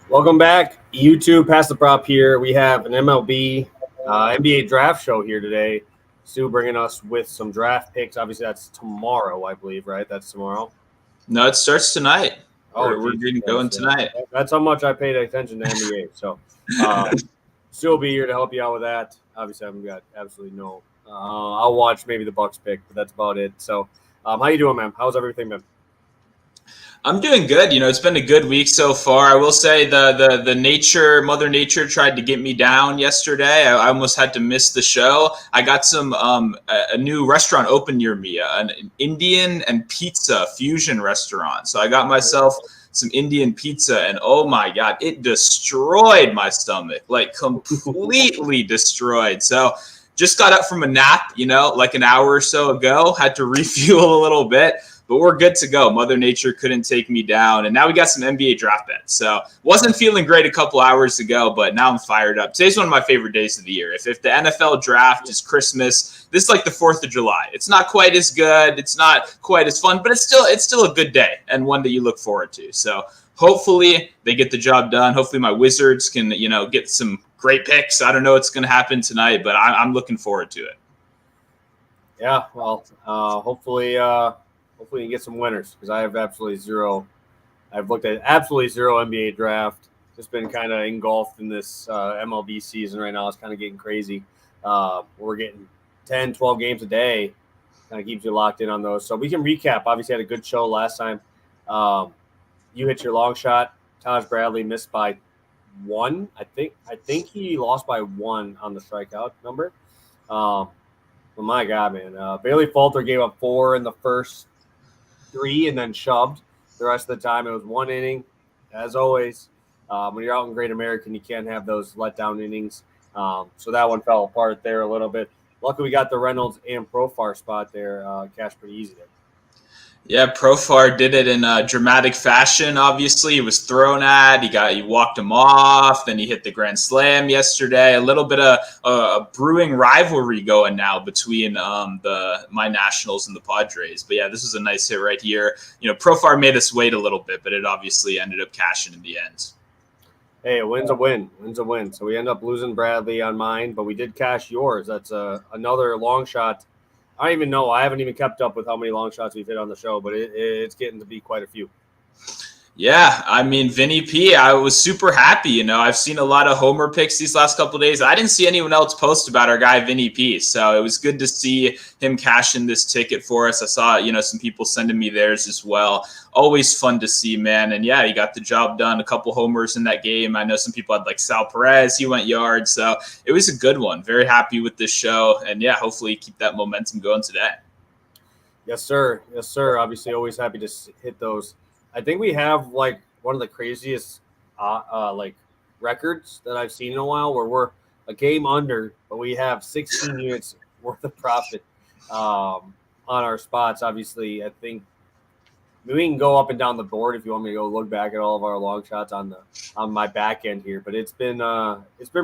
Welcome back, YouTube. Pass the prop here. We have an MLB, NBA draft show here today. Stu bringing us with some draft picks. Obviously, that's tomorrow, I believe, right? That's tomorrow. No, it starts tonight. Oh, We're geez, getting going tonight. That's how much I paid attention to NBA. So, Stu will be here to help you out with that. Obviously, I've got absolutely no. I'll watch maybe the Bucks pick, but that's about it. So, how you doing, man? How's everything been? I'm doing good. It's been a good week so far. I will say the Mother Nature tried to get me down yesterday. I almost had to miss the show. I got some a new restaurant open near me, an Indian and pizza fusion restaurant. So I got myself some Indian pizza, and oh my god, it destroyed my stomach, like completely destroyed. So just got up from a nap, like an hour or so ago. Had to refuel a little bit. But we're good to go. Mother Nature couldn't take me down. And now we got some NBA draft bets. So wasn't feeling great a couple hours ago, but now I'm fired up. Today's one of my favorite days of the year. If the NFL draft is Christmas, this is like the 4th of July. It's not quite as good. It's not quite as fun, but it's still a good day and one that you look forward to. So hopefully they get the job done. Hopefully my Wizards can, get some great picks. I don't know what's going to happen tonight, but I'm looking forward to it. Yeah, well, hopefully you can get some winners because I have absolutely zero. I've looked at absolutely zero NBA draft. Just been kind of engulfed in this MLB season right now. It's kind of getting crazy. We're getting 10, 12 games a day. Kind of keeps you locked in on those. So we can recap. Obviously, had a good show last time. You hit your long shot. Taj Bradley missed by 1. I think he lost by 1 on the strikeout number. But my God, man. Bailey Falter gave up 4 in the first 3 and then shoved the rest of the time. It was 1 inning. As always, when you're out in Great American, you can't have those letdown innings. So that one fell apart there a little bit. Luckily, we got the Reynolds and Profar spot there. Cash pretty easy there. Yeah, Profar did it in a dramatic fashion. Obviously, he was thrown at. He walked him off. Then he hit the grand slam yesterday. A little bit of a brewing rivalry going now between my Nationals and the Padres. But yeah, this was a nice hit right here. Profar made us wait a little bit, but it obviously ended up cashing in the end. Hey, a win's a win. Win's a win. So we end up losing Bradley on mine, but we did cash yours. That's another long shot. I don't even know. I haven't even kept up with how many long shots we've hit on the show, but it's getting to be quite a few. Yeah, I mean, Vinny P, I was super happy. I've seen a lot of homer picks these last couple of days. I didn't see anyone else post about our guy Vinny P, so it was good to see him cash in this ticket for us. I saw, some people sending me theirs as well. Always fun to see, man. And yeah, he got the job done. A couple homers in that game. I know some people had like Sal Perez. He went yard, so it was a good one. Very happy with this show, and yeah, hopefully keep that momentum going today. Yes, sir. Yes, sir. Obviously, always happy to hit those. I think we have like one of the craziest like records that I've seen in a while, where we're a game under, but we have 16 units worth of profit on our spots. Obviously, I think we can go up and down the board if you want me to go look back at all of our long shots on my back end here. But it's been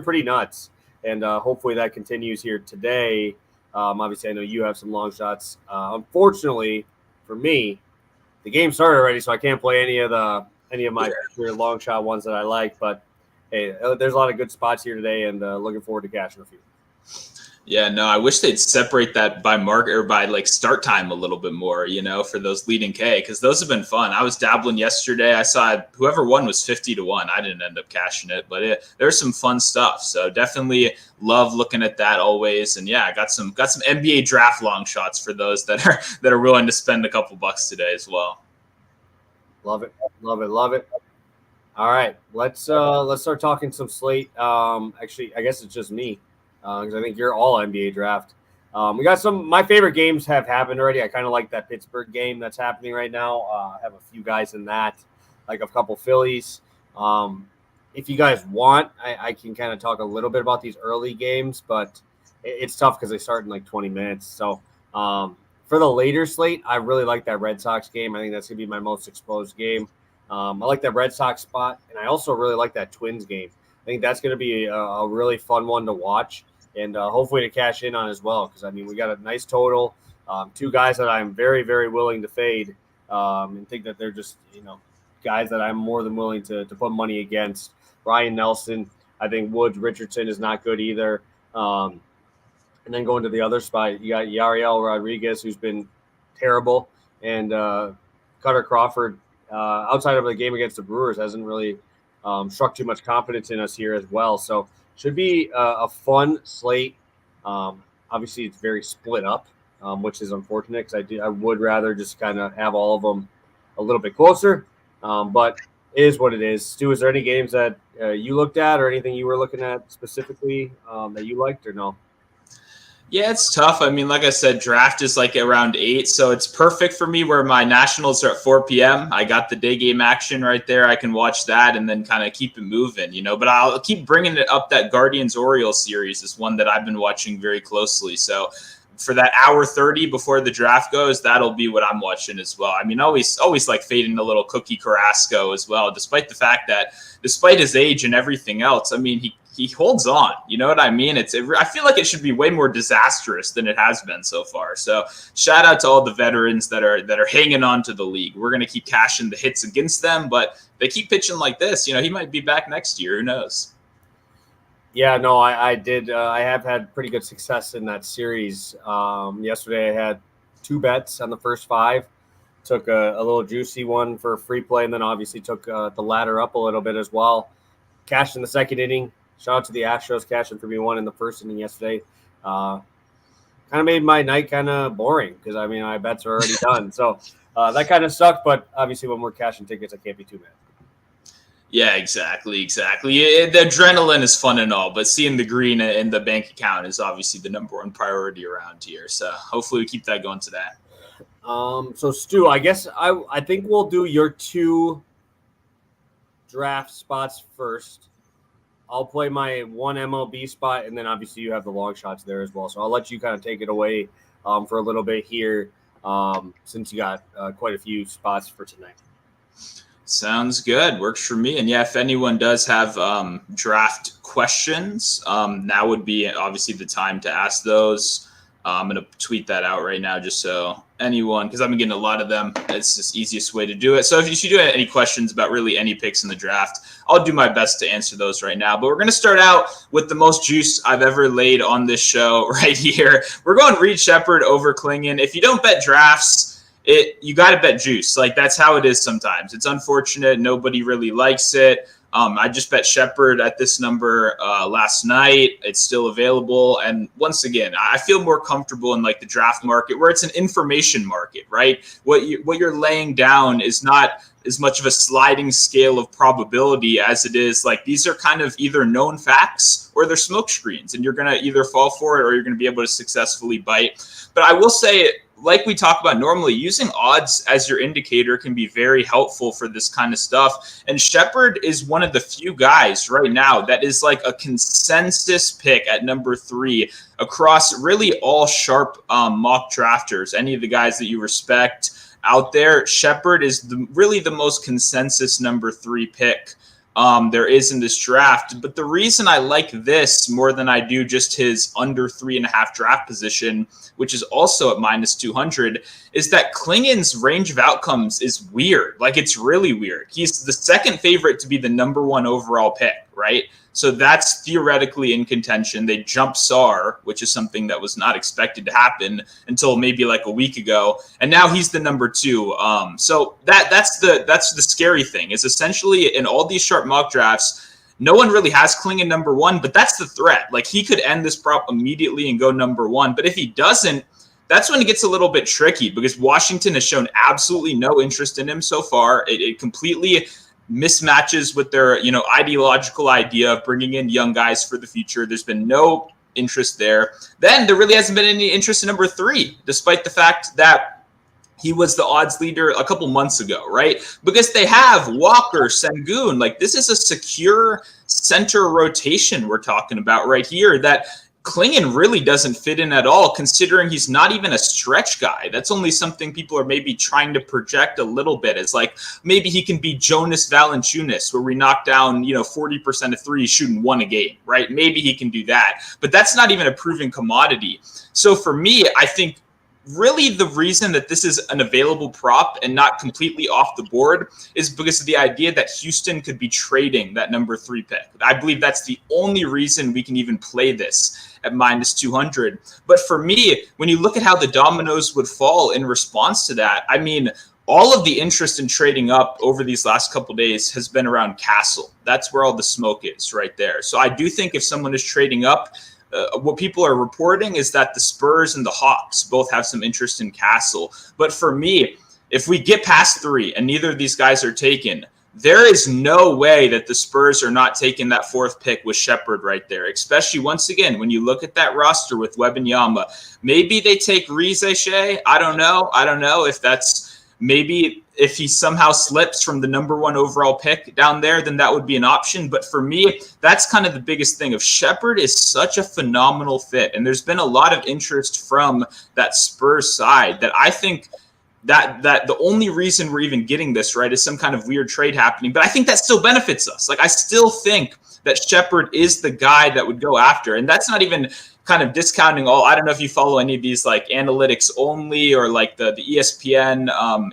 pretty nuts, and hopefully that continues here today. Obviously, I know you have some long shots. Unfortunately, for me, the game started already, so I can't play any of my long shot ones that I like. But hey, there's a lot of good spots here today, and looking forward to cashing a few. Yeah, no, I wish they'd separate that by market or by like start time a little bit more, for those leading K, because those have been fun. I was dabbling yesterday. I saw whoever won was 50-1. I didn't end up cashing it, but there's some fun stuff. So definitely love looking at that always. And yeah, I got some NBA draft long shots for those that are willing to spend a couple bucks today as well. Love it, love it, love it. All right, let's start talking some Slate. Actually, I guess it's just me. Because I think you're all NBA draft. We got my favorite games have happened already. I kind of like that Pittsburgh game that's happening right now. I have a few guys in that, like a couple Phillies. If you guys want, I can kind of talk a little bit about these early games, but it's tough because they start in like 20 minutes. So for the later slate, I really like that Red Sox game. I think that's going to be my most exposed game. I like that Red Sox spot, and I also really like that Twins game. I think that's going to be a really fun one to watch. And hopefully to cash in on as well, because, I mean, we got a nice total. 2 guys that I'm very, very willing to fade and think that they're just, guys that I'm more than willing to put money against. Ryan Nelson, I think Woods Richardson is not good either. And then going to the other spot, you got Yariel Rodriguez, who's been terrible, and Cutter Crawford, outside of the game against the Brewers, hasn't really struck too much confidence in us here as well. So should be a fun slate. Obviously, it's very split up, which is unfortunate because I would rather just kind of have all of them a little bit closer. But it is what it is. Stu, is there any games that you looked at or anything you were looking at specifically that you liked or no? Yeah, it's tough. I mean, like I said, draft is like around 8, so it's perfect for me where my nationals are at 4 p.m. I got the day game action right there. I can watch that and then kind of keep it moving, But I'll keep bringing it up. That Guardians-Orioles series is one that I've been watching very closely. So for that hour 30 before the draft goes, that'll be what I'm watching as well. I mean, always like fading a little Cookie Carrasco as well, despite the fact that despite his age and everything else, I mean, he holds on. You know what I mean? I feel like it should be way more disastrous than it has been so far. So shout out to all the veterans that are hanging on to the league. We're going to keep cashing the hits against them, but they keep pitching like this. He might be back next year. Who knows? Yeah, no, I did. I have had pretty good success in that series. Yesterday I had 2 bets on the first 5. Took a little juicy one for a free play, and then obviously took the ladder up a little bit as well. Cashed in the second inning. Shout out to the Astros cashing for me 1 in the first inning yesterday. Kind of made my night kind of boring because, I mean, my bets are already done. So that kind of sucked, but obviously when we're cashing tickets, I can't be too mad. Yeah, exactly. The adrenaline is fun and all, but seeing the green in the bank account is obviously the number one priority around here. So hopefully we keep that going today. So Stu, I guess I think we'll do your 2 draft spots first. I'll play my 1 MLB spot, and then obviously you have the long shots there as well. So I'll let you kind of take it away for a little bit here since you got quite a few spots for tonight. Sounds good. Works for me. And yeah, if anyone does have draft questions, now would be obviously the time to ask those. I'm going to tweet that out right now just so anyone, because I've been getting a lot of them. It's just easiest way to do it. So if you do have any questions about really any picks in the draft, I'll do my best to answer those right now. But we're going to start out with the most juice I've ever laid on this show right here. We're going Reed Shepherd over Klingon. If you don't bet drafts, you got to bet juice. Like, that's how it is sometimes. It's unfortunate. Nobody really likes it. I just bet Shepherd at this number last night. It's still available. And once again, I feel more comfortable in like the draft market where it's an information market, right? What you're laying down is not as much of a sliding scale of probability as it is like these are kind of either known facts or they're smoke screens, and you're going to either fall for it or you're going to be able to successfully bite. But I will say, like we talk about normally, using odds as your indicator can be very helpful for this kind of stuff. And Shepherd is one of the few guys right now that is like a consensus pick at number 3 across really all sharp mock drafters. Any of the guys that you respect out there, Shepherd is really the most consensus number 3 pick there is in this draft. But the reason I like this more than I do just his under 3.5 draft position, which is also at minus 200, is that Klingon's range of outcomes is weird. Like, it's really weird. He's the second favorite to be the number 1 overall pick, right? So that's theoretically in contention. They jump Sar, which is something that was not expected to happen until maybe like a week ago. And now he's the number 2. So that's the scary thing is essentially in all these sharp mock drafts, no one really has Klingon number 1, but that's the threat. Like, he could end this prop immediately and go number 1. But if he doesn't, that's when it gets a little bit tricky because Washington has shown absolutely no interest in him so far. It completely mismatches with their, ideological idea of bringing in young guys for the future. There's been no interest there. Then there really hasn't been any interest in number 3, despite the fact that he was the odds leader a couple months ago, right? Because they have Walker, Sengun. Like, this is a secure center rotation we're talking about right here that Klingon really doesn't fit in at all, considering he's not even a stretch guy. That's only something people are maybe trying to project a little bit. It's like maybe he can be Jonas Valanciunas, where we knock down 40% of threes shooting 1 a game, right? Maybe he can do that, but that's not even a proven commodity. So for me, I think really the reason that this is an available prop and not completely off the board is because of the idea that Houston could be trading that number 3 pick. I believe that's the only reason we can even play this at minus 200. But for me, when you look at how the dominoes would fall in response to that, I mean, all of the interest in trading up over these last couple days has been around Castle. That's where all the smoke is right there. So I do think if someone is trading up, what people are reporting is that the Spurs and the Hawks both have some interest in Castle. But for me, if we get past 3 and neither of these guys are taken, there is no way that the Spurs are not taking that 4th pick with Shepherd right there, especially once again, when you look at that roster with Wembanyama. Maybe they take Rize Shea. I don't know if that's maybe if he somehow slips from the number 1 overall pick down there, then that would be an option. But for me, that's kind of the biggest thing. Of Shepherd is such a phenomenal fit, and there's been a lot of interest from that Spurs side that I think that the only reason we're even getting this right is some kind of weird trade happening. But I think that still benefits us. Like, I still think that Shepherd is the guy that would go after, and that's not even kind of discounting all. I don't know if you follow any of these like analytics only or like the ESPN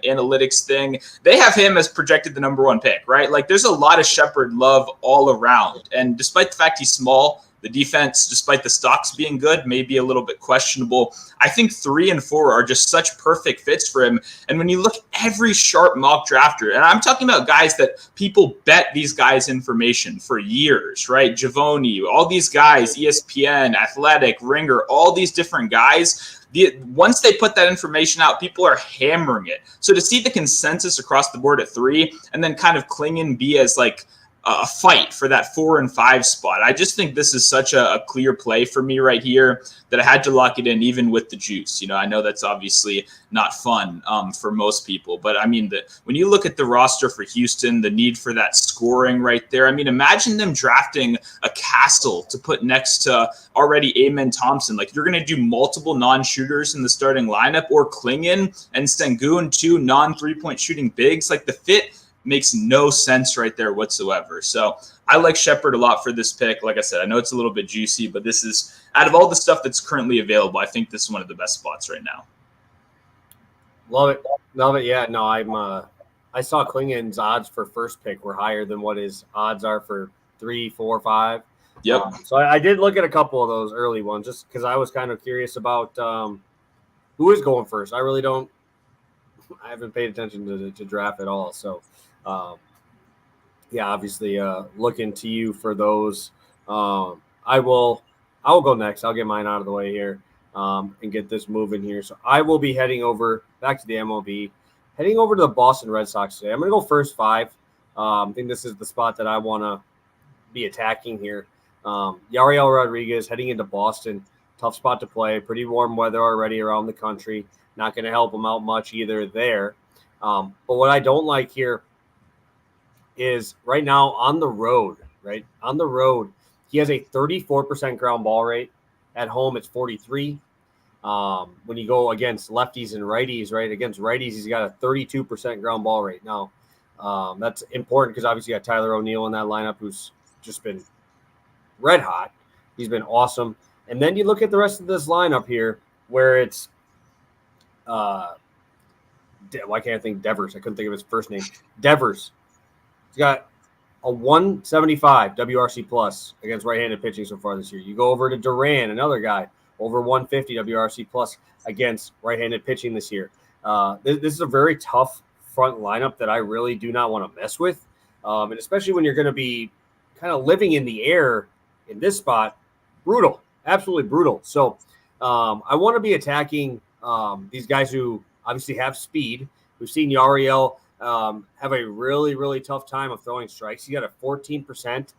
analytics thing. They have him as projected the number 1 pick, right? Like, there's a lot of Shepherd love all around. And despite the fact he's small, the defense, despite the stocks being good, may be a little bit questionable. I think 3 and 4 are just such perfect fits for him. And when you look at every sharp mock drafter, and I'm talking about guys that people bet these guys' information for years, right? Javoni, all these guys, ESPN, Athletic, Ringer, all these different guys. Once they put that information out, people are hammering it. So to see the consensus across the board at 3 and then kind of Klingon be as like a fight for that 4 and 5 spot, I just think this is such a clear play for me right here that I had to lock it in even with the juice. You know, I know that's obviously not fun for most people, but I mean, when you look at the roster for Houston, the need for that scoring right there, I mean, imagine them drafting a Castle to put next to already Amen Thompson. Like, you're going to do multiple non-shooters in the starting lineup, or Klingon and Sengun, 2 non-3-point shooting bigs. Like, the fit makes no sense right there whatsoever. So I like Shepherd a lot for this pick. Like I said, I know it's a little bit juicy, but this is, out of all the stuff that's currently available, I think this is one of the best spots right now. Love it. Yeah, no, I saw Klingon's odds for first pick were higher than what his odds are for 3, 4, 5. Yep. So I did look at a couple of those early ones just because I was kind of curious about who is going first. I haven't paid attention to draft at all. So, yeah, obviously looking to you for those. I will go next. I'll get mine out of the way here and get this moving here. So I will be heading over back to the MLB, heading over to the Boston Red Sox today. I'm going to go first 5. I think this is the spot that I want to be attacking here. Yariel Rodriguez heading into Boston. Tough spot to play. Pretty warm weather already around the country. Not going to help him out much either there. But what I don't like here is right now on the road, right? On the road, he has a 34% ground ball rate. At home, it's 43. When you go against lefties and righties, right? Against righties, he's got a 32% ground ball rate. Now, that's important because obviously you got Tyler O'Neill in that lineup who's just been red hot. He's been awesome. And then you look at the rest of this lineup here where it's why can't I think Devers? I couldn't think of his first name. Devers. He's got a 175 WRC plus against right-handed pitching so far this year. You go over to Duran, another guy, over 150 WRC plus against right-handed pitching this year. This is a very tough front lineup that I really do not want to mess with. And especially when you're going to be kind of living in the air in this spot, brutal, absolutely brutal. So I want to be attacking these guys who obviously have speed. We've seen Yariel have a really, really tough time of throwing strikes. He got a 14%.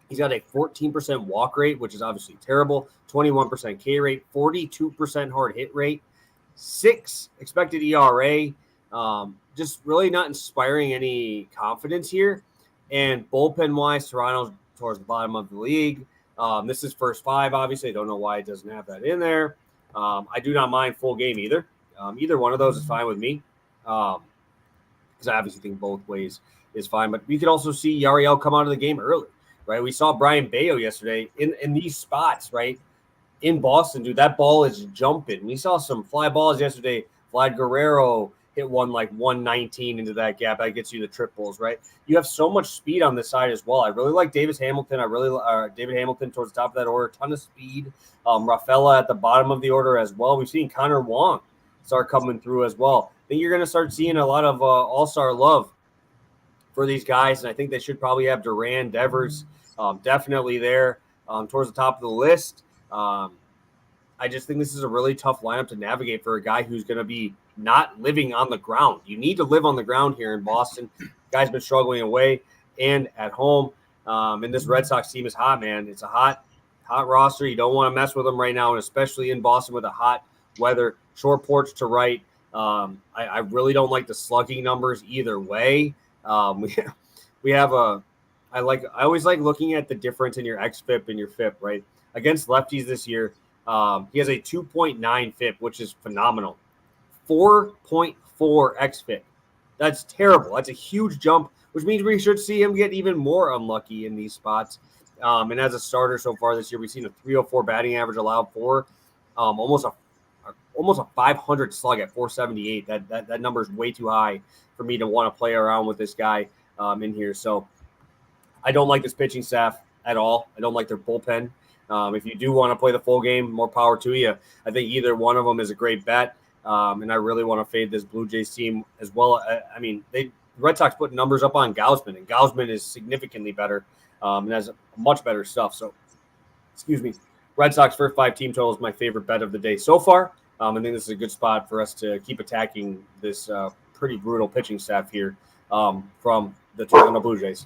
He's got a 14% walk rate, which is obviously terrible. 21% K rate, 42% hard hit rate, 6 expected ERA. Just really not inspiring any confidence here. And bullpen-wise, Toronto's towards the bottom of the league. This is first 5, obviously. I don't know why it doesn't have that in there. I do not mind full game either. Either one of those is fine with me. Because I obviously think both ways is fine. But we could also see Yariel come out of the game early, right? We saw Brian Bayo yesterday in these spots, right? in Boston, dude, that ball is jumping. We saw some fly balls yesterday. Vlad Guerrero hit one like 119 into that gap. That gets you the triples, right? You have so much speed on this side as well. I really like Davis Hamilton. I really David Hamilton towards the top of that order. Ton of speed. Rafaela at the bottom of the order as well. We've seen Connor Wong start coming through as well. I think you're going to start seeing a lot of all-star love for these guys, and I think they should probably have Duran, Devers definitely there towards the top of the list. I just think this is a really tough lineup to navigate for a guy who's going to be not living on the ground. You need to live on the ground here in Boston. Guy's been struggling away and at home. And this Red Sox team is hot, man. It's a hot roster. You don't want to mess with them right now, and especially in Boston with the hot weather. Short porch to right. I really don't like the slugging numbers either way. We have I always like looking at the difference in your xFIP and your FIP, right? Against lefties this year, he has a 2.9 FIP, which is phenomenal. 4.4 xFIP. That's terrible. That's a huge jump, which means we should see him get even more unlucky in these spots. And as a starter so far this year, we've seen a 304 batting average allowed for, almost a 500 slug at 478. That number is way too high for me to want to play around with this guy in here. So I don't like this pitching staff at all. I don't like their bullpen. If you do want to play the full game, more power to you. I think either one of them is a great bet. And I really want to fade this Blue Jays team as well. I mean, the Red Sox put numbers up on Gausman, and Gausman is significantly better and has much better stuff. So, excuse me, Red Sox first 5 team total is my favorite bet of the day so far. I think this is a good spot for us to keep attacking this pretty brutal pitching staff here from the Toronto Blue Jays.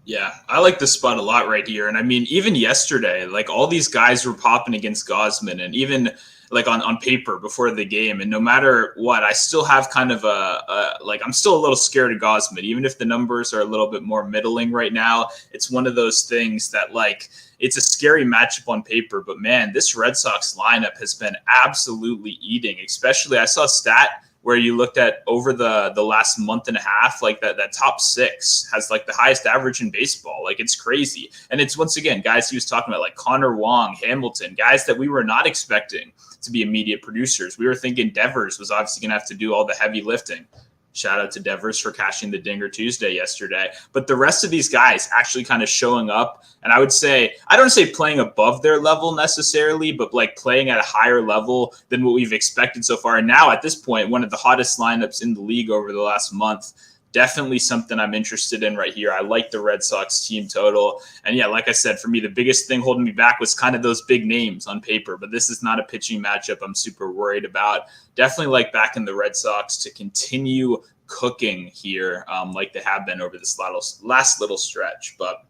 Yeah, I like this spot a lot right here. And I mean, even yesterday, like all these guys were popping against Gausman, and even like on paper before the game. And no matter what, I still have kind of I'm still a little scared of Gausman, even if the numbers are a little bit more middling right now. It's one of those things that like, it's a scary matchup on paper, but man, this Red Sox lineup has been absolutely eating, especially I saw a stat where you looked at over the last month and a half, like that top 6 has like the highest average in baseball. Like it's crazy. And it's once again, guys he was talking about like Connor Wong, Hamilton, guys that we were not expecting to be immediate producers. We were thinking Devers was obviously going to have to do all the heavy lifting. Shout out to Devers for cashing the Dinger Tuesday yesterday. But the rest of these guys actually kind of showing up. And I would say, I don't say playing above their level necessarily, but like playing at a higher level than what we've expected so far. And now at this point, one of the hottest lineups in the league over the last month. Definitely something I'm interested in right here. I like the Red Sox team total. And yeah, like I said, for me, the biggest thing holding me back was kind of those big names on paper. But this is not a pitching matchup I'm super worried about. Definitely like backing the Red Sox to continue cooking here like they have been over this last little stretch. But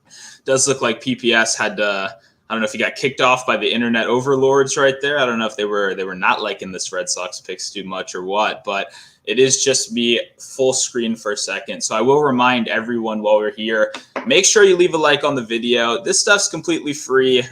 it does look like PPS had I don't know if he got kicked off by the internet overlords right there. I don't know if they were not liking this Red Sox picks too much or what, but it is just me full screen for a second. So I will remind everyone while we're here, make sure you leave a like on the video. This stuff's completely free.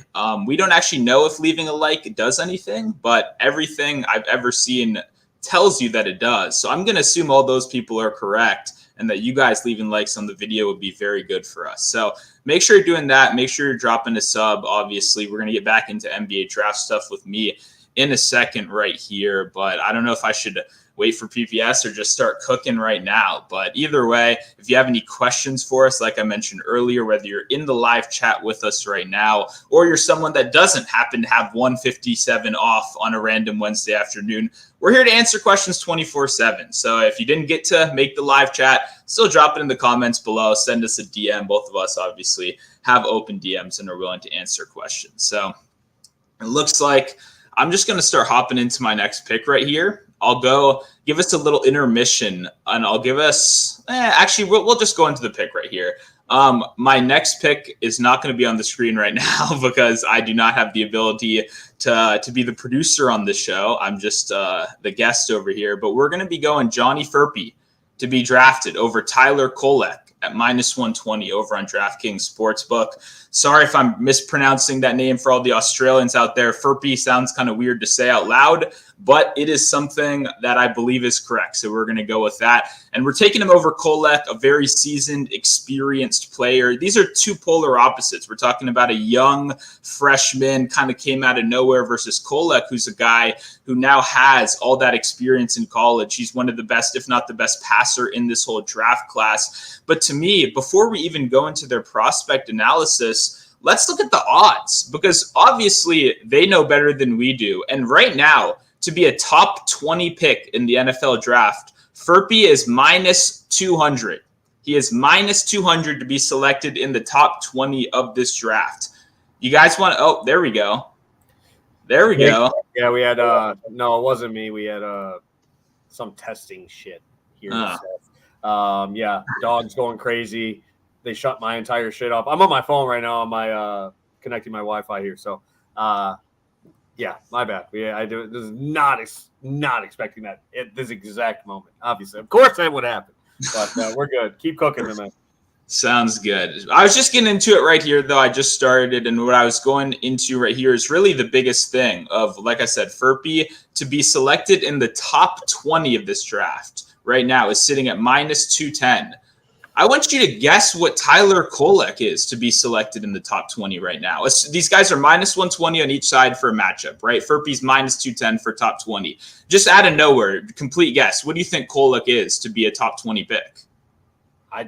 We don't actually know if leaving a like does anything, but everything I've ever seen tells you that it does. So I'm going to assume all those people are correct and that you guys leaving likes on the video would be very good for us. So make sure you're doing that. Make sure you're dropping a sub. Obviously, we're going to get back into NBA draft stuff with me in a second right here, but I don't know if I should wait for PPS or just start cooking right now. But either way, if you have any questions for us, like I mentioned earlier, whether you're in the live chat with us right now, or you're someone that doesn't happen to have 157 off on a random Wednesday afternoon, we're here to answer questions 24/7. So if you didn't get to make the live chat, still drop it in the comments below. Send us a DM. Both of us obviously have open DMs and are willing to answer questions. So it looks like I'm just going to start hopping into my next pick right here. I'll go give us a little intermission, and I'll give us actually we'll just go into the pick right here. My next pick is not going to be on the screen right now because I do not have the ability to be the producer on this show. I'm just the guest over here, but we're going to be going Johnny Furpey to be drafted over Tyler Kolek at -120 over on DraftKings Sportsbook. Sorry if I'm mispronouncing that name for all the Australians out there. Furpey sounds kind of weird to say out loud. but it is something that I believe is correct. So we're going to go with that. And we're taking him over Kolek, a very seasoned, experienced player. These are two polar opposites. We're talking about a young freshman kind of came out of nowhere versus Kolek, who's a guy who now has all that experience in college. He's one of the best, if not the best passer in this whole draft class. But to me, before we even go into their prospect analysis, let's look at the odds, because obviously they know better than we do. And right now, to be a top 20 pick in the NFL draft, Furpy is minus 200. He is minus 200 to be selected in the top 20 of this draft. You guys want to, oh, there we go. There we go. Yeah, we had, no, it wasn't me. We had some testing shit here. Yeah, dog's going crazy. They shut my entire shit off. I'm on my phone right now on my connecting my Wi-Fi here. So, yeah, my bad. I do. This is not expecting that at this exact moment. Obviously, of course, that would happen. But we're good. Keep cooking, man. Sounds good. I was just getting into it right here, though. I just started, and what I was going into right here is really the biggest thing of, like I said, Furpy to be selected in the top 20 of this draft right now is sitting at minus 210. I want you to guess what Tyler Kolek is to be selected in the top 20 right now. These guys are minus 120 on each side for a matchup, right? Furpy's minus 210 for top 20. Just out of nowhere, complete guess. What do you think Kolek is to be a top 20 pick?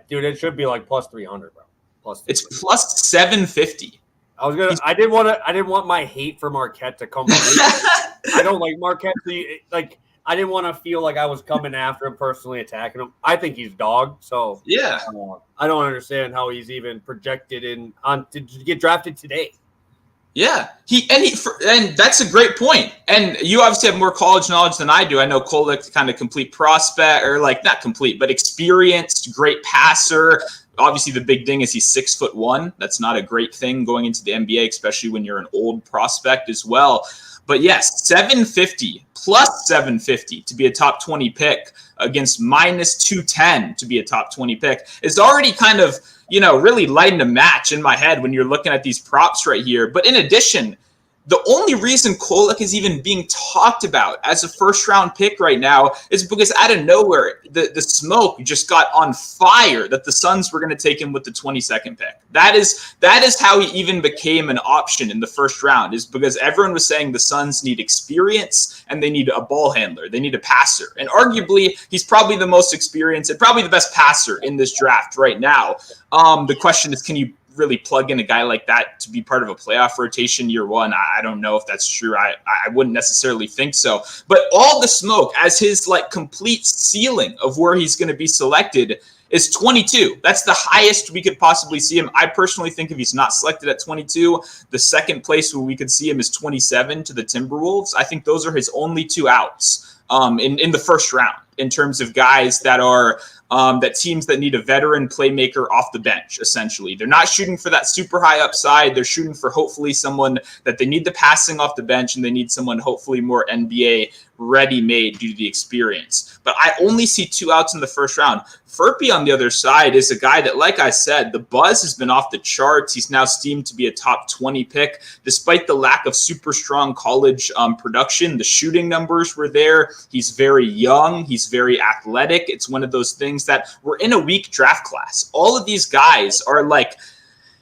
Dude, it should be like plus 300, bro. It's plus 750. I didn't want my hate for Marquette to come. I don't like Marquette. Like, I didn't want to feel like I was coming after him, personally attacking him. I think he's dog. So yeah, I don't understand how he's even projected to get drafted today. Yeah, and that's a great point. And you obviously have more college knowledge than I do. I know Kolek, kind of complete prospect, or like not complete, but experienced, great passer. Obviously, the big thing is he's 6'1". That's not a great thing going into the NBA, especially when you're an old prospect as well. But yes, 750 plus 750 to be a top 20 pick against minus 210 to be a top 20 pick is already kind of, really lighting a match in my head when you're looking at these props right here. But in addition, the only reason Kolek is even being talked about as a first-round pick right now is because out of nowhere, the smoke just got on fire that the Suns were going to take him with the 22nd pick. That is how he even became an option in the first round, is because everyone was saying the Suns need experience and they need a ball handler. They need a passer. And arguably, he's probably the most experienced and probably the best passer in this draft right now. The question is, can you really plug in a guy like that to be part of a playoff rotation year one? I don't know if that's true. I wouldn't necessarily think so. But all the smoke as his complete ceiling of where he's going to be selected is 22. That's the highest we could possibly see him. I personally think if he's not selected at 22, the second place where we could see him is 27 to the Timberwolves. I think those are his only two outs in the first round in terms of guys that are that teams that need a veteran playmaker off the bench, essentially. They're not shooting for that super high upside. They're shooting for hopefully someone that they need the passing off the bench, and they need someone hopefully more NBA ready-made due to the experience. But I only see two outs in the first round. Furpy on the other side is a guy that, like I said, the buzz has been off the charts. He's now steamed to be a top 20 pick. Despite the lack of super strong college production, the shooting numbers were there. He's very young. He's very athletic. It's one of those things that we're in a weak draft class. All of these guys are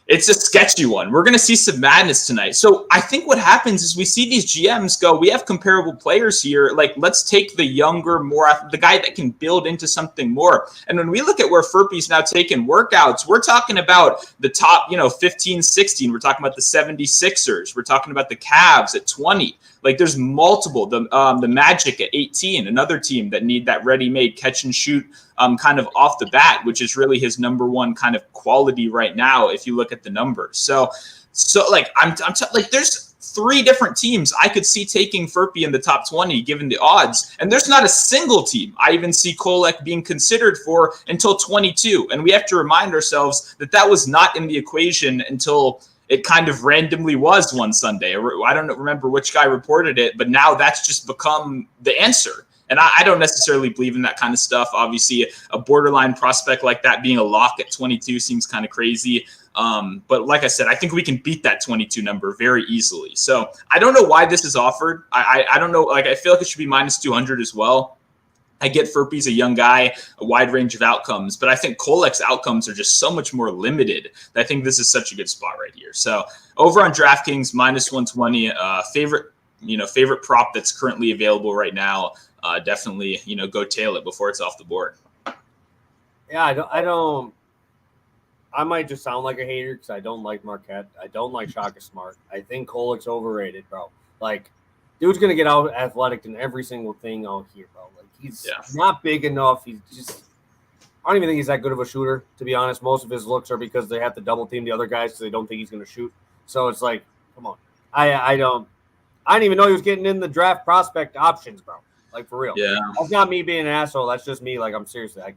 it's a sketchy one. We're going to see some madness tonight. So I think what happens is we see these GMs go, we have comparable players here. Let's take the younger, the guy that can build into something more. And when we look at where Furpy's now taking workouts, we're talking about the top, 15, 16. We're talking about the 76ers. We're talking about the Cavs at 20. There's multiple, the Magic at 18, another team that need that ready-made catch and shoot kind of off the bat, which is really his number one kind of quality right now if you look at the numbers. So there's three different teams I could see taking Furpy in the top 20 given the odds, and there's not a single team I even see Kolek being considered for until 22. And we have to remind ourselves that was not in the equation until it kind of randomly was one Sunday. I don't remember which guy reported it, but now that's just become the answer. And I don't necessarily believe in that kind of stuff. Obviously, a borderline prospect like that being a lock at 22 seems kind of crazy. But like I said, I think we can beat that 22 number very easily. So I don't know why this is offered. I don't know. Like, I feel like it should be minus 200 as well. I get Furpy's a young guy, a wide range of outcomes, but I think Kolek's outcomes are just so much more limited. I think this is such a good spot right here. So over on DraftKings, minus 120, favorite prop that's currently available right now. Definitely, go tail it before it's off the board. Yeah, I might just sound like a hater because I don't like Marquette. I don't like Shaka Smart. I think Kolek's overrated, bro. Like, dude's going to get out athletic in every single thing out here, bro. Like, he's not big enough. He's just – I don't even think he's that good of a shooter, to be honest. Most of his looks are because they have to double team the other guys because they don't think he's going to shoot. So it's like, come on. I didn't even know he was getting in the draft prospect options, bro. Like, for real. Yeah. That's not me being an asshole. That's just me. Like, I'm seriously –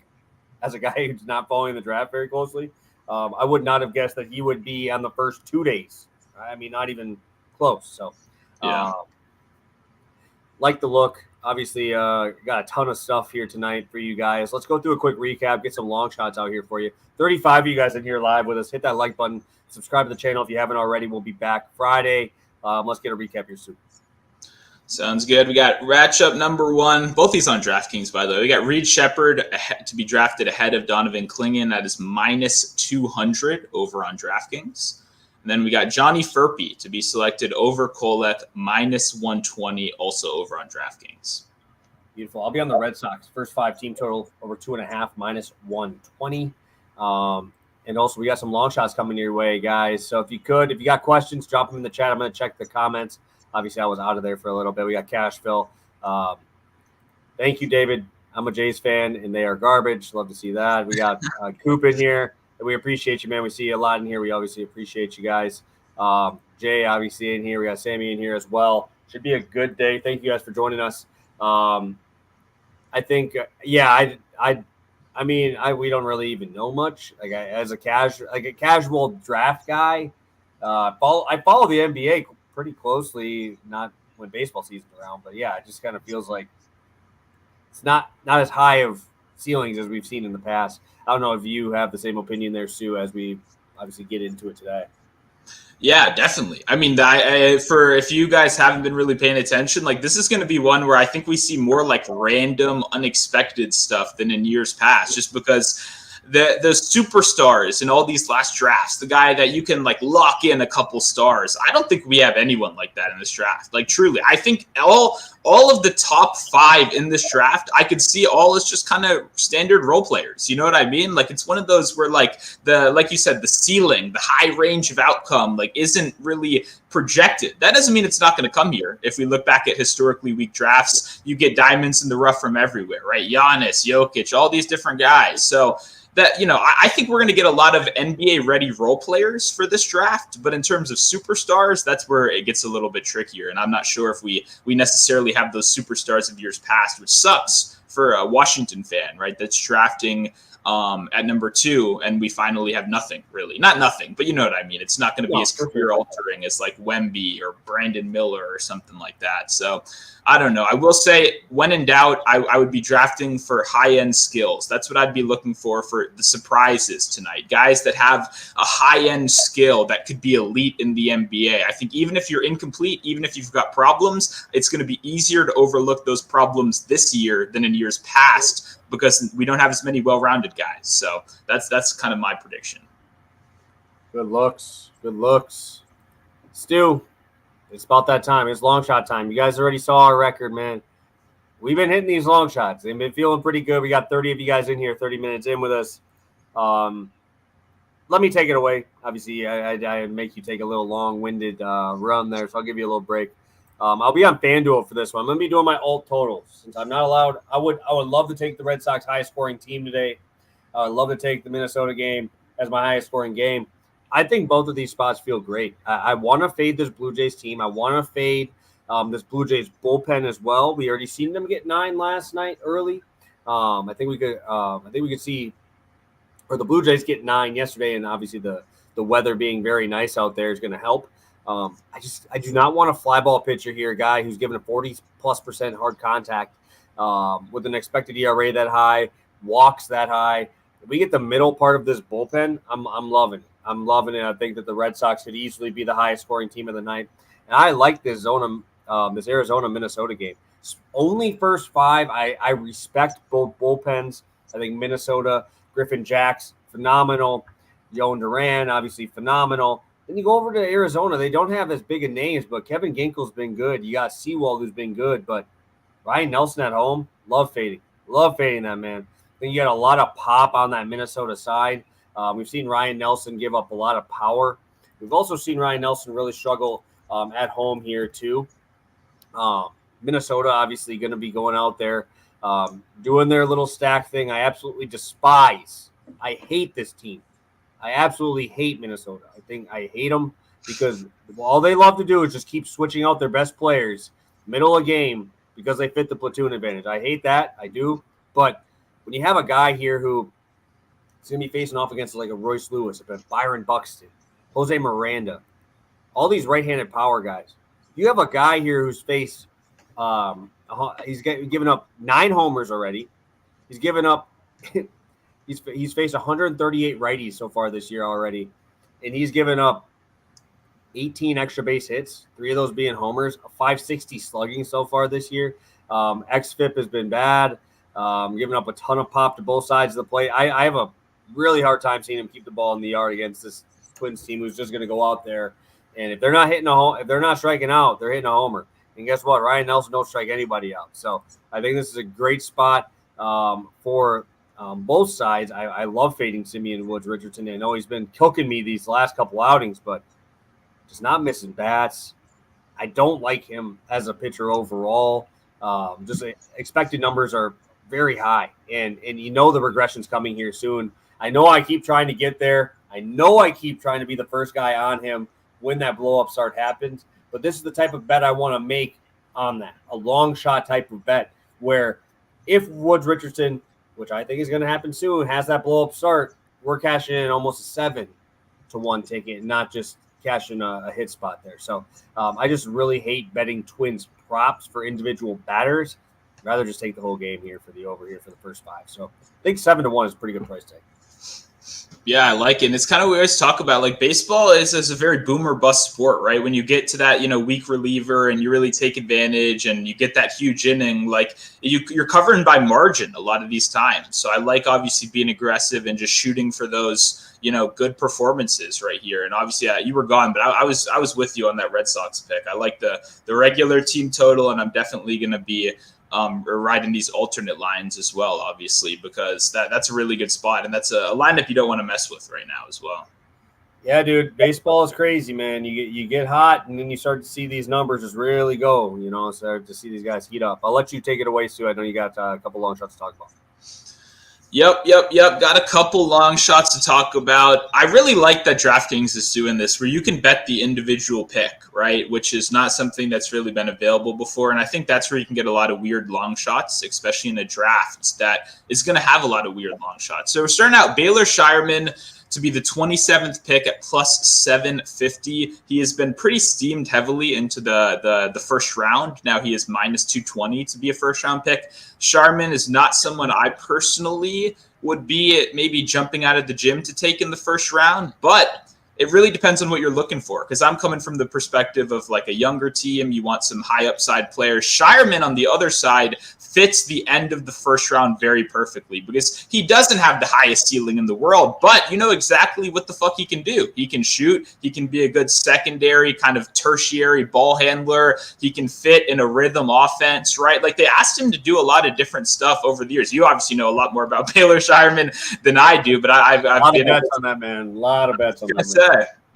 as a guy who's not following the draft very closely, I would not have guessed that he would be on the first 2 days. I mean, not even close. So, like the look. Obviously, got a ton of stuff here tonight for you guys. Let's go through a quick recap, get some long shots out here for you. 35 of you guys in here live with us. Hit that like button. Subscribe to the channel if you haven't already. We'll be back Friday. Let's get a recap here soon. Sounds good. We got matchup number 1. Both these on DraftKings, by the way. We got Reed Shepherd to be drafted ahead of Donovan Clingan. That is minus 200 over on DraftKings. And then we got Johnny Furpy to be selected over Kolek, minus 120, also over on DraftKings. Beautiful. I'll be on the Red Sox. First 5 team total over 2.5, minus 120. And also, we got some long shots coming your way, guys. So if you got questions, drop them in the chat. I'm going to check the comments. Obviously, I was out of there for a little bit. We got Cashville. Thank you, David. I'm a Jays fan, and they are garbage. Love to see that. We got Coop in here. We appreciate you, man. We see you a lot in here. We obviously appreciate you guys. Jay, obviously, in here. We got Sammy in here as well. Should be a good day. Thank you guys for joining us. I think, we don't really even know much. Like, as a casual draft guy, I follow the NBA pretty closely, not when baseball season's around, but yeah, it just kind of feels like it's not as high of ceilings as we've seen in the past. I don't know if you have the same opinion there, Sue, as we obviously get into it today. Yeah, definitely. I mean, for if you guys haven't been really paying attention, like, this is going to be one where I think we see more like random, unexpected stuff than in years past, just because the superstars in all these last drafts, the guy that you can like lock in a couple stars. I don't think we have anyone like that in this draft. Like, truly, I think all of the top 5 in this draft, I could see all as just kind of standard role players. You know what I mean? Like, it's one of those where like you said, the ceiling, the high range of outcome, like, isn't really projected. That doesn't mean it's not going to come here. If we look back at historically weak drafts, you get diamonds in the rough from everywhere, right? Giannis, Jokic, all these different guys. So that, I think we're going to get a lot of NBA-ready role players for this draft, but in terms of superstars, that's where it gets a little bit trickier, and I'm not sure if we necessarily have those superstars of years past, which sucks for a Washington fan, right, that's drafting at number 2, and we finally have nothing, really. Not nothing, but you know what I mean. It's not going to be as career-altering as like Wemby or Brandon Miller or something like that. So I don't know. I will say, when in doubt, I would be drafting for high-end skills. That's what I'd be looking for the surprises tonight. Guys that have a high-end skill that could be elite in the NBA. I think even if you're incomplete, even if you've got problems, it's going to be easier to overlook those problems this year than in years past, because we don't have as many well-rounded guys. So that's kind of my prediction. Good looks. Stu, it's about that time. It's long shot time. You guys already saw our record, man. We've been hitting these long shots. They've been feeling pretty good. We got 30 of you guys in here, 30 minutes in with us. Let me take it away. Obviously, I make you take a little long-winded run there, so I'll give you a little break. I'll be on FanDuel for this one. I'm going to be doing my alt totals. Since I'm not allowed, I would love to take the Red Sox highest scoring team today. I would love to take the Minnesota game as my highest scoring game. I think both of these spots feel great. I want to fade this Blue Jays team. I want to fade this Blue Jays bullpen as well. We already seen them get 9 last night early. I think we could see, or the Blue Jays get 9 yesterday, and obviously the weather being very nice out there is going to help. I do not want a fly ball pitcher here, a guy who's given a 40+% hard contact with an expected ERA that high, walks that high. If we get the middle part of this bullpen, I'm loving it. I'm loving it. I think that the Red Sox could easily be the highest scoring team of the night. And I like this this Arizona Minnesota game. Only first 5. I respect both bullpens. I think Minnesota, Griffin Jacks, phenomenal. Yoan Duran, obviously phenomenal. Then you go over to Arizona. They don't have as big of names, but Kevin Ginkel's been good. You got Sewald, who's been good, but Ryan Nelson at home, love fading that man. I think you got a lot of pop on that Minnesota side. We've seen Ryan Nelson give up a lot of power. We've also seen Ryan Nelson really struggle at home here too. Minnesota obviously going to be going out there doing their little stack thing. I absolutely despise. I hate this team. I absolutely hate Minnesota. I hate them because all they love to do is just keep switching out their best players middle of game because they fit the platoon advantage. I hate that. I do. But when you have a guy here who is going to be facing off against like a Royce Lewis, a Byron Buxton, Jose Miranda, all these right-handed power guys. You have a guy here who's faced he's given up 9 homers already. He's given up he's faced 138 righties so far this year already, and he's given up 18 extra base hits, 3 of those being homers, a 560 slugging so far this year. xFIP has been bad, giving up a ton of pop to both sides of the plate. I have a really hard time seeing him keep the ball in the yard against this Twins team who's just going to go out there, and if they're not if they're not striking out, they're hitting a homer. And guess what? Ryan Nelson don't strike anybody out. So I think this is a great spot for both sides. I love fading Simeon Woods Richardson. I know he's been cooking me these last couple outings, but just not missing bats. I don't like him as a pitcher overall. Just expected numbers are very high, and you know the regression's coming here soon. I know I keep trying to get there. I know I keep trying to be the first guy on him when that blow-up start happens. But this is the type of bet I want to make on that, a long shot type of bet where if Woods Richardson, which I think is going to happen soon, has that blow-up start, we're cashing in almost a 7-1 ticket, not just cashing a hit spot there. So I just really hate betting Twins props for individual batters. I'd rather just take the whole game here for the over here for the first 5. So I think 7-1 is a pretty good price tag. Yeah, I like it. And it's kind of what we always talk about. Like baseball is a very boomer bust sport, right? When you get to that, weak reliever and you really take advantage and you get that huge inning, like you're covering by margin a lot of these times. So I like obviously being aggressive and just shooting for those, good performances right here. And obviously you were gone, but I was with you on that Red Sox pick. I like the regular team total, and I'm definitely going to be or riding these alternate lines as well, obviously, because that's a really good spot, and that's a lineup you don't want to mess with right now as well. Yeah, dude, baseball is crazy, man. You get hot, and then you start to see these numbers just really go. Start to see these guys heat up. I'll let you take it away, Sue. I know you got a couple long shots to talk about. Yep. Got a couple long shots to talk about. I really like that DraftKings is doing this where you can bet the individual pick, right? Which is not something that's really been available before. And I think that's where you can get a lot of weird long shots, especially in a draft that is going to have a lot of weird long shots. So we're starting out Baylor Shireman to be the 27th pick at plus 750. He has been pretty steamed heavily into the first round. Now he is minus 220 to be a first round pick. Sharman is not someone I personally would be maybe jumping out of the gym to take in the first round, but it really depends on what you're looking for, because I'm coming from the perspective of like a younger team. You want some high upside players. Shireman on the other side fits the end of the first round very perfectly because he doesn't have the highest ceiling in the world, but you know exactly what the fuck he can do. He can shoot. He can be a good secondary kind of tertiary ball handler. He can fit in a rhythm offense, right? Like they asked him to do a lot of different stuff over the years. You obviously know a lot more about Baylor Shireman than I do, but I've been bets on that, man. A lot of bets on that, man.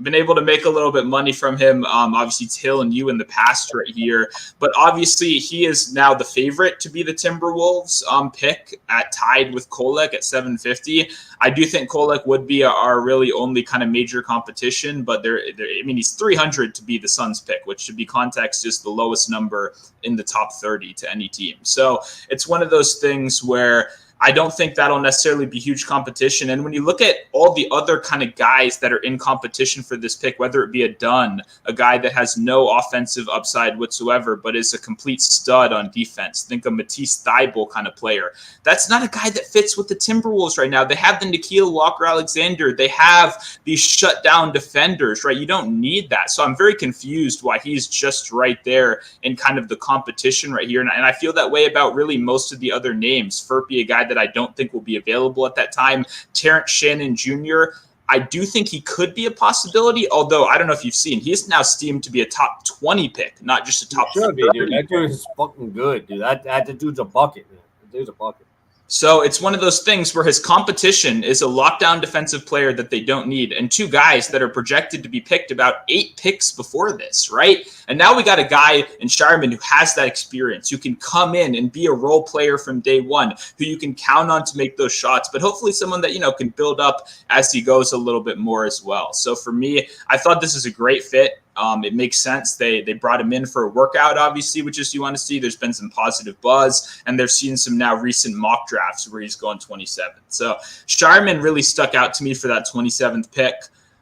Been able to make a little bit of money from him. Obviously, Till and you in the past right here. But obviously, he is now the favorite to be the Timberwolves pick at tied with Kolek at 750. I do think Kolek would be our really only kind of major competition. But he's 300 to be the Suns pick, which should be context is the lowest number in the top 30 to any team. So it's one of those things where I don't think that'll necessarily be huge competition. And when you look at all the other kind of guys that are in competition for this pick, whether it be a Dunn, a guy that has no offensive upside whatsoever, but is a complete stud on defense. Think a Matisse Thybulle kind of player. That's not a guy that fits with the Timberwolves right now. They have the Nickeil Walker-Alexander. They have these shutdown defenders, right? You don't need that. So I'm very confused why he's just right there in kind of the competition right here. And I feel that way about really most of the other names. Furpy, a guy that I don't think will be available at that time. Terrence Shannon Jr., I do think he could be a possibility, although I don't know if you've seen, he is now steamed to be a top 20 pick, not just a top 30. Dude. That dude is fucking good, dude. That dude's a bucket, man. That dude's a bucket. So it's one of those things where his competition is a lockdown defensive player that they don't need, and two guys that are projected to be picked about 8 picks before this, right? And now we got a guy in Shireman who has that experience, who can come in and be a role player from day one, who you can count on to make those shots, but hopefully someone that, can build up as he goes a little bit more as well. So for me, I thought this is a great fit. It makes sense. They brought him in for a workout, obviously, which is you want to see. There's been some positive buzz, and they're seeing some now recent mock drafts where he's going 27th. So Shireman really stuck out to me for that 27th pick.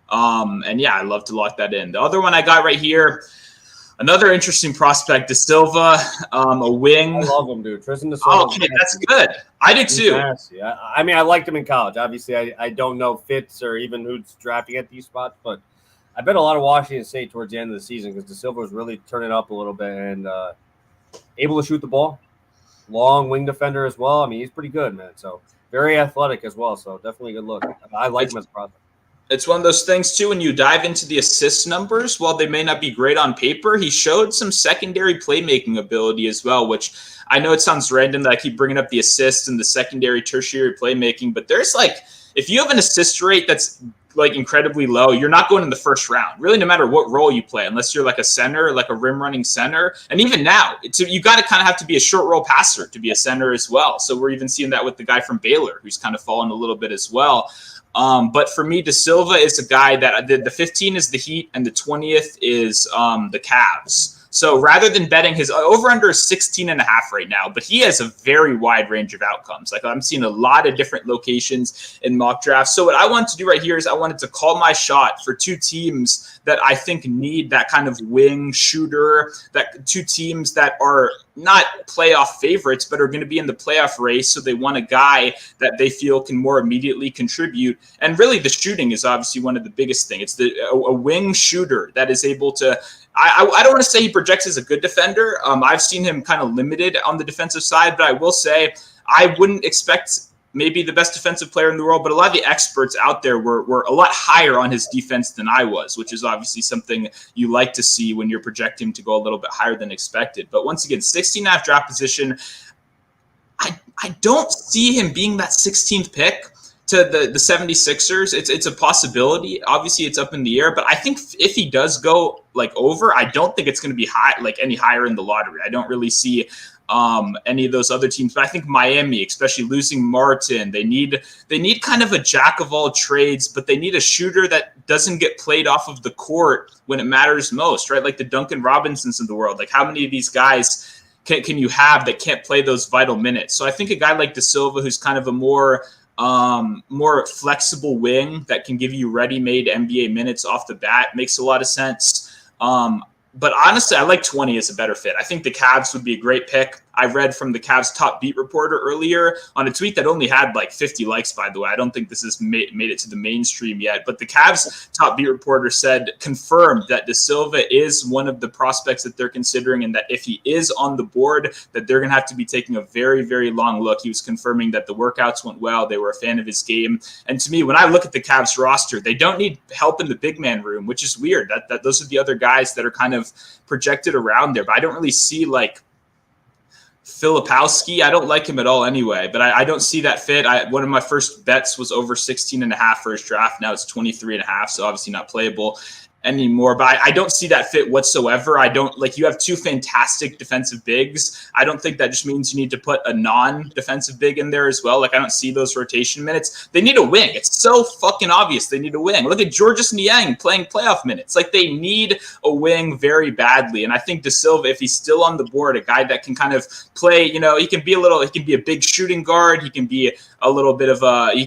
And yeah, I love to lock that in. The other one I got right here, another interesting prospect, De Silva, a wing. I love him, dude. Tristan De Silva. Okay, that's good. I did too. I mean, I liked him in college. Obviously, I don't know fits or even who's drafting at these spots, but I bet a lot of Washington State towards the end of the season because De Silva was really turning up a little bit and able to shoot the ball. Long wing defender as well. I mean, he's pretty good, man. So very athletic as well. So definitely a good look. I like him as a prospect. It's one of those things, too, when you dive into the assist numbers, while they may not be great on paper, he showed some secondary playmaking ability as well, which I know it sounds random that I keep bringing up the assists and the secondary, tertiary playmaking, but there's if you have an assist rate that's incredibly low, you're not going in the first round, really, no matter what role you play, unless you're a center, like a rim running center. And even now, you got to kind of have to be a short roll passer to be a center as well. So we're even seeing that with the guy from Baylor, who's kind of fallen a little bit as well. But for me, De Silva is a guy that the 15 is the Heat and the 20th is the Cavs. So rather than betting his over-under is 16.5 right now, but he has a very wide range of outcomes. I'm seeing a lot of different locations in mock drafts. So what I wanted to do right here is I wanted to call my shot for 2 teams that I think need that kind of wing shooter, that 2 teams that are not playoff favorites, but are going to be in the playoff race. So they want a guy that they feel can more immediately contribute. And really the shooting is obviously one of the biggest things. It's a wing shooter that is able to, I don't want to say he projects as a good defender. I've seen him kind of limited on the defensive side, but I will say I wouldn't expect maybe the best defensive player in the world, but a lot of the experts out there were a lot higher on his defense than I was, which is obviously something you like to see when you're projecting to go a little bit higher than expected. But once again, 16.5 draft position. I don't see him being that 16th pick to the 76ers. It's a possibility. Obviously, it's up in the air, but I think if he does go over, I don't think it's going to be high, any higher in the lottery. I don't really see any of those other teams, but I think Miami, especially losing Martin, they need kind of a jack of all trades, but they need a shooter that doesn't get played off of the court when it matters most, right? Like the Duncan Robinsons of the world. How many of these guys can you have that can't play those vital minutes? So I think a guy like De Silva, who's kind of a more flexible wing that can give you ready-made NBA minutes off the bat, makes a lot of sense. But honestly, I like 20 as a better fit. I think the Cavs would be a great pick. I read from the Cavs top beat reporter earlier on a tweet that only had 50 likes, by the way. I don't think this has made it to the mainstream yet. But the Cavs top beat reporter confirmed that De Silva is one of the prospects that they're considering, and that if he is on the board, that they're going to have to be taking a very, very long look. He was confirming that the workouts went well. They were a fan of his game. And to me, when I look at the Cavs roster, they don't need help in the big man room, which is weird. That those are the other guys that are kind of projected around there. But I don't really see Filipowski. I don't like him at all anyway, but I don't see that fit. One of my first bets was over 16.5 for his draft. Now it's 23.5, so obviously not playable. anymore, but I don't see that fit whatsoever. I don't like you have two fantastic defensive bigs. I don't think that just means you need to put a non-defensive big in there as well. Like I don't see those rotation minutes. They need a wing. It's so fucking obvious they need a wing. Look at Georges Niang playing playoff minutes. Like they need a wing very badly. And I think De Silva, if he's still on the board, a guy that can kind of play, he can be a big shooting guard. He can be a little bit of I'm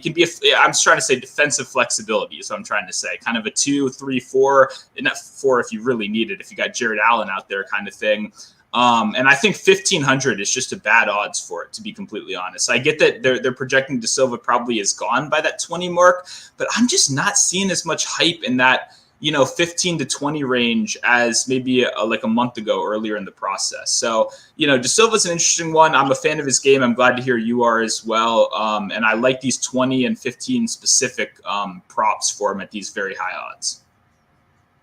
just trying to say defensive flexibility is what I'm trying to say. Kind of a 2, 3, 4, not 4 if you really need it, if you got Jared Allen out there kind of thing. And I think 1,500 is just a bad odds for it, to be completely honest. I get that they're projecting De Silva probably is gone by that 20 mark, but I'm just not seeing as much hype in that 15 to 20 range as maybe like a month ago earlier in the process. So, De Silva's an interesting one. I'm a fan of his game. I'm glad to hear you are as well. And I like these 20 and 15 specific props for him at these very high odds.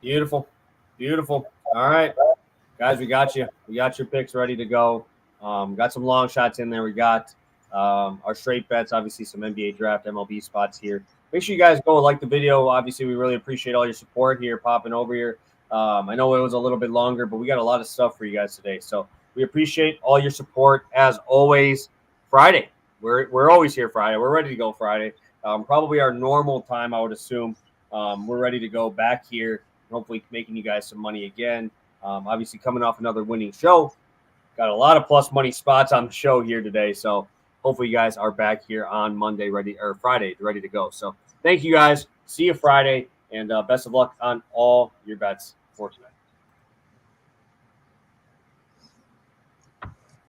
Beautiful. All right, guys, we got you. We got your picks ready to go. Got some long shots in there. We got our straight bets, obviously some NBA draft, MLB spots here. Make sure you guys go like the video. Obviously, we really appreciate all your support here, popping over here. I know it was a little bit longer, but we got a lot of stuff for you guys today. So we appreciate all your support. As always, Friday. We're always here Friday. We're ready to go Friday. Probably our normal time, I would assume. We're ready to go back here. Hopefully making you guys some money again. Obviously coming off another winning show. Got a lot of plus money spots on the show here today. So hopefully you guys are back here on Friday, ready to go. So thank you guys. See you Friday, and best of luck on all your bets for tonight.